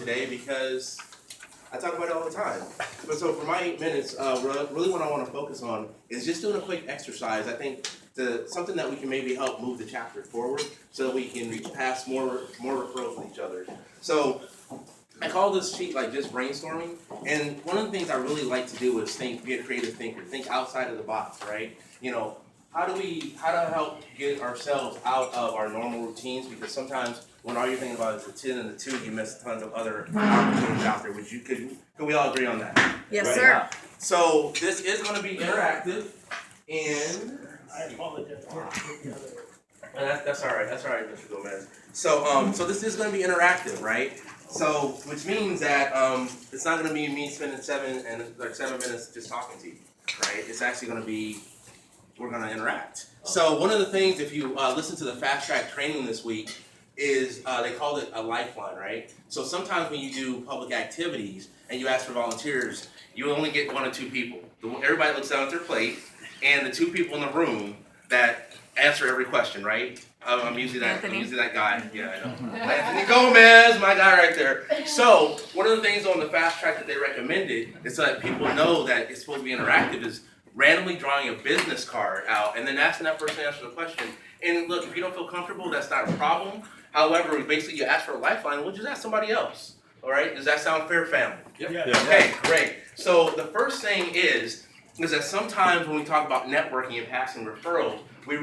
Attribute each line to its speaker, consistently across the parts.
Speaker 1: today because I talk about it all the time. But so for my 8 minutes, really what I want to focus on is just doing a quick exercise. I think something that we can maybe help move the chapter forward so that we can reach past more referrals with each other. So I call this sheet like just brainstorming. And one of the things I really like to do is be a creative thinker, think outside of the box, right? How to help get ourselves out of our normal routines, because sometimes when all you're thinking about is the 10 and the 2, you miss tons of other opportunities out there, which could we all agree on that?
Speaker 2: Yes,
Speaker 1: right?
Speaker 2: sir.
Speaker 1: So this is going to be interactive, and
Speaker 3: I apologize.
Speaker 1: that's all right, Mr. Gomez. So this is going to be interactive, right? So which means that it's not going to be me spending 7 minutes just talking to you, right? It's actually going to be we're going to interact. So one of the things, if you listen to the fast track training this week, is they call it a lifeline, right? So sometimes when you do public activities and you ask for volunteers, you only get 1 or 2 people. Everybody looks down at their plate, and the 2 people in the room that answer every question, right? I'm usually that guy. Yeah, I know. Anthony Gomez, my guy right there. So one of the things on the fast track that they recommended is so that people know that it's supposed to be interactive is randomly drawing a business card out and then asking that person to answer the question. And look, if you don't feel comfortable, that's not a problem. However, basically you ask for a lifeline, we'll just ask somebody else. All right? Does that sound fair, family?
Speaker 3: Yeah.
Speaker 1: Okay, great. So the first thing is that sometimes when we talk about networking and passing referrals, we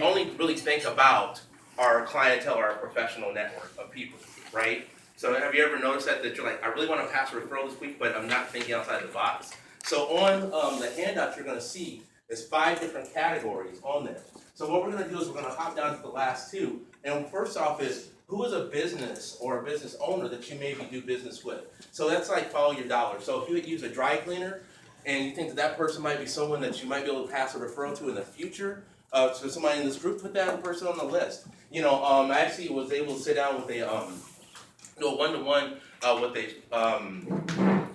Speaker 1: only really think about our clientele, our professional network of people, right? So have you ever noticed that you're like, I really want to pass a referral this week, but I'm not thinking outside the box? So on the handout you're going to see there's 5 different categories on there. So what we're going to do is we're going to hop down to the last 2. And first off is, who is a business or a business owner that you maybe do business with? So that's like follow your dollar. So if you use a dry cleaner and you think that person might be someone that you might be able to pass a referral to in the future, so somebody in this group, put that person on the list. I actually was able to sit down with a one-to-one with a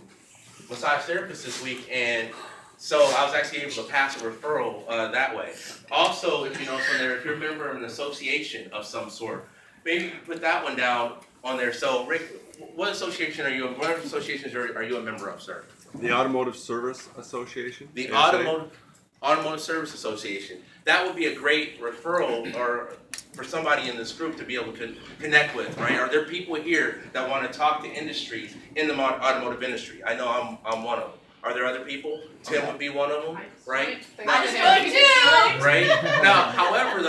Speaker 1: massage therapist this week, and so I was actually able to pass a referral that way. Also, if you know from there, if you're a member of an association of some sort, maybe you put that one down on there. So Rick, what associations are you a member of, sir?
Speaker 4: The Automotive Service Association.
Speaker 1: The Automotive Service Association. That would be a great referral or for somebody in this group to be able to connect with, right? Are there people here that want to talk to industries in the automotive industry? I know I'm one of them. Are there other people? Tim would be one of them, right? Right? Now, however,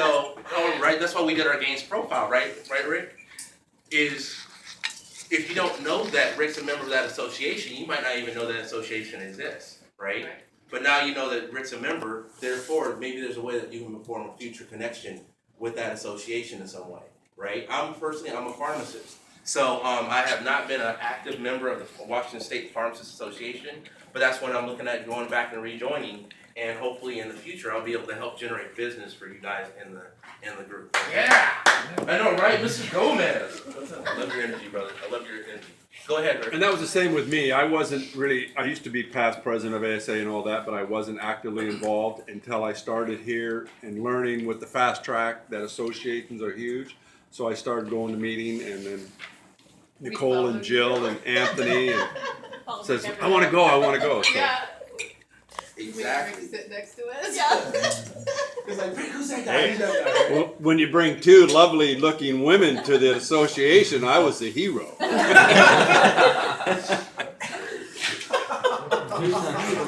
Speaker 1: right, that's why we did our Gaines profile, right? Right, Rick? Is if you don't know that Rick's a member of that association, you might not even know that association exists, right? But now you know that Rick's a member, therefore, maybe there's a way that you can form a future connection with that association in some way, right? I'm a pharmacist. So I have not been an active member of the Washington State Pharmacists Association, but that's what I'm looking at going back and rejoining, and hopefully in the future I'll be able to help generate business for you guys in the group. Yeah! I know, right? Mr. Gomez! I love your energy, brother. I love your energy. Go ahead, Rick.
Speaker 4: And that was the same with me. I used to be past president of ASA and all that, but I wasn't actively involved until I started here and learning with the fast track that associations are huge. So I started going to meeting, and then Nicole and Jill and Anthony and says, I want to go. So.
Speaker 5: Yeah.
Speaker 1: Exactly.
Speaker 5: Sit next to us.
Speaker 1: Yeah. It's like, who's that guy? Who's that guy?
Speaker 4: Well, when you bring 2 lovely looking women to the association, I was the hero.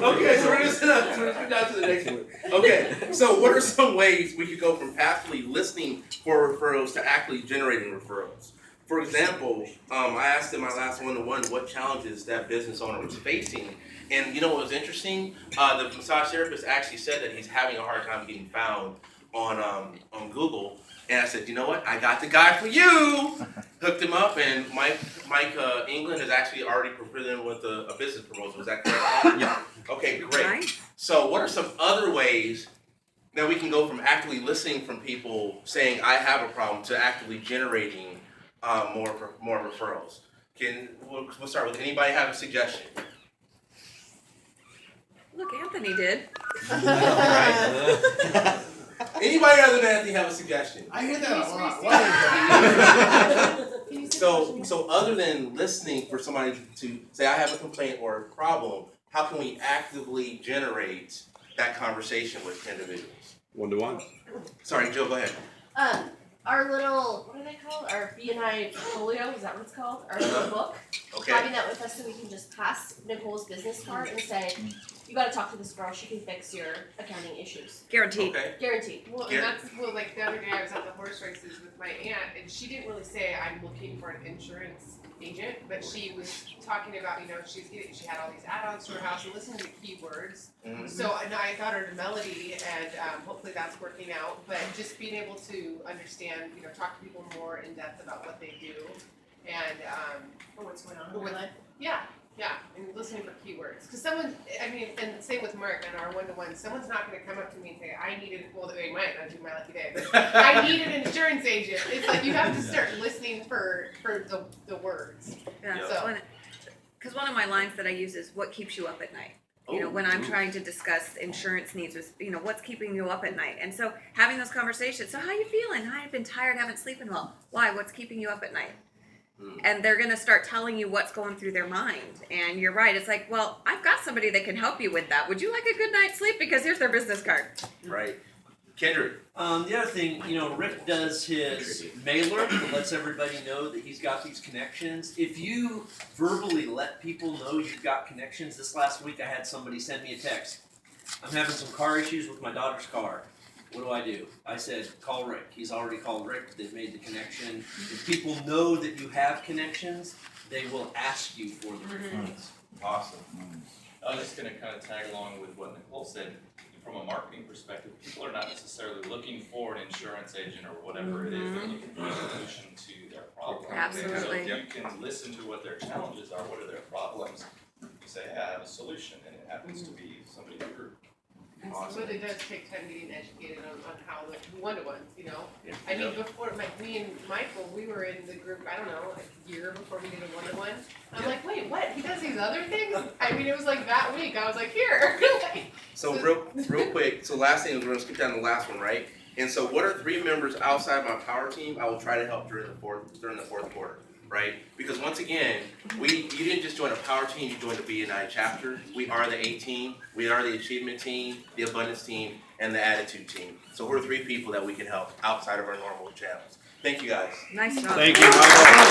Speaker 1: Okay, so we're going to move down to the next one. Okay, so what are some ways we could go from passively listening for referrals to actually generating referrals? For example, I asked in my last one-to-one what challenges that business owner was facing. And you know what was interesting? The massage therapist actually said that he's having a hard time getting found on Google. And I said, you know what? I got the guy for you. Hooked him up, and Mike England has actually already prepared him with a business proposal. Is that correct? Yeah. Okay, great. Nice. So what are some other ways that we can go from actively listening from people saying, I have a problem, to actively generating more referrals? We'll start with anybody have a suggestion?
Speaker 2: Look, Anthony did.
Speaker 1: Right. Anybody other than Anthony have a suggestion?
Speaker 5: I hear that a lot. What is that?
Speaker 1: So other than listening for somebody to say, I have a complaint or a problem, how can we actively generate that conversation with individuals?
Speaker 4: One-to-one.
Speaker 1: Sorry, Joe, go ahead.
Speaker 2: Our little, what are they called? Our BNI portfolio, is that what it's called? Our little book.
Speaker 1: Okay.
Speaker 2: Having that with us so we can just pass Nicole's business card and say, you gotta talk to this girl, she can fix your accounting issues.
Speaker 3: Guaranteed.
Speaker 1: Okay.
Speaker 2: Guaranteed.
Speaker 5: Well, and that's, well, like the other day I was at the horse races with my aunt, and she didn't really say I'm looking for an insurance agent, but she was talking about, you know, she had all these add-ons to her house and listening to keywords.
Speaker 1: Mhm.
Speaker 5: So and I got her to Melody, and hopefully that's working out. But just being able to understand, you know, talk to people more in depth about what they do, and
Speaker 2: Or what's going on in her life.
Speaker 5: yeah, and listening for keywords. Because someone, I mean, and same with Mark and our one-to-one, someone's not going to come up to me and say, I needed, well, they might not do my lucky day, but I needed an insurance agent. It's like you have to start listening for the words.
Speaker 3: Yeah.
Speaker 5: So-
Speaker 3: Because one of my lines that I use is, what keeps you up at night? You know, when I'm trying to discuss insurance needs with, you know, what's keeping you up at night? And so having those conversations, so how you feeling? I've been tired, haven't sleeping well. Why? What's keeping you up at night? And they're going to start telling you what's going through their mind. And you're right. It's like, well, I've got somebody that can help you with that. Would you like a good night's sleep? Because here's their business card.
Speaker 1: Right. Kendrick.
Speaker 6: The other thing, you know, Rick does his mailer that lets everybody know that he's got these connections. If you verbally let people know you've got connections, this last week I had somebody send me a text. I'm having some car issues with my daughter's car. What do? I said, call Rick. He's already called Rick. They've made the connection. If people know that you have connections, they will ask you for the referrals.
Speaker 1: Awesome.
Speaker 7: I was just going to kind of tag along with what Nicole said. From a marketing perspective, people are not necessarily looking for an insurance agent or whatever it is. They're looking for a solution to their problem.
Speaker 3: Absolutely.
Speaker 7: So if you can listen to what their challenges are, what are their problems, you say, hey, I have a solution, and it happens to be somebody in your group.
Speaker 5: And
Speaker 1: Awesome.
Speaker 5: so it does take time getting educated on how the one-to-ones, you know?
Speaker 1: Yeah.
Speaker 5: I mean, before, like, me and Michael, we were in the group, I don't know, like a year before we did a one-to-one. I'm
Speaker 1: Yeah.
Speaker 5: like, wait, what? He does these other things? I mean, it was like that week, I was like, here.
Speaker 1: So real quick, so last thing, we're gonna skip down to the last one, right? And so what are 3 members outside my power team I will try to help during the fourth quarter, right? Because once again, you didn't just join a power team, you joined the BNI chapter. We are the A team, we are the achievement team, the abundance team, and the attitude team. So we're 3 people that we can help outside of our normal channels. Thank you guys.
Speaker 3: Nice job.
Speaker 4: Thank you, Michael.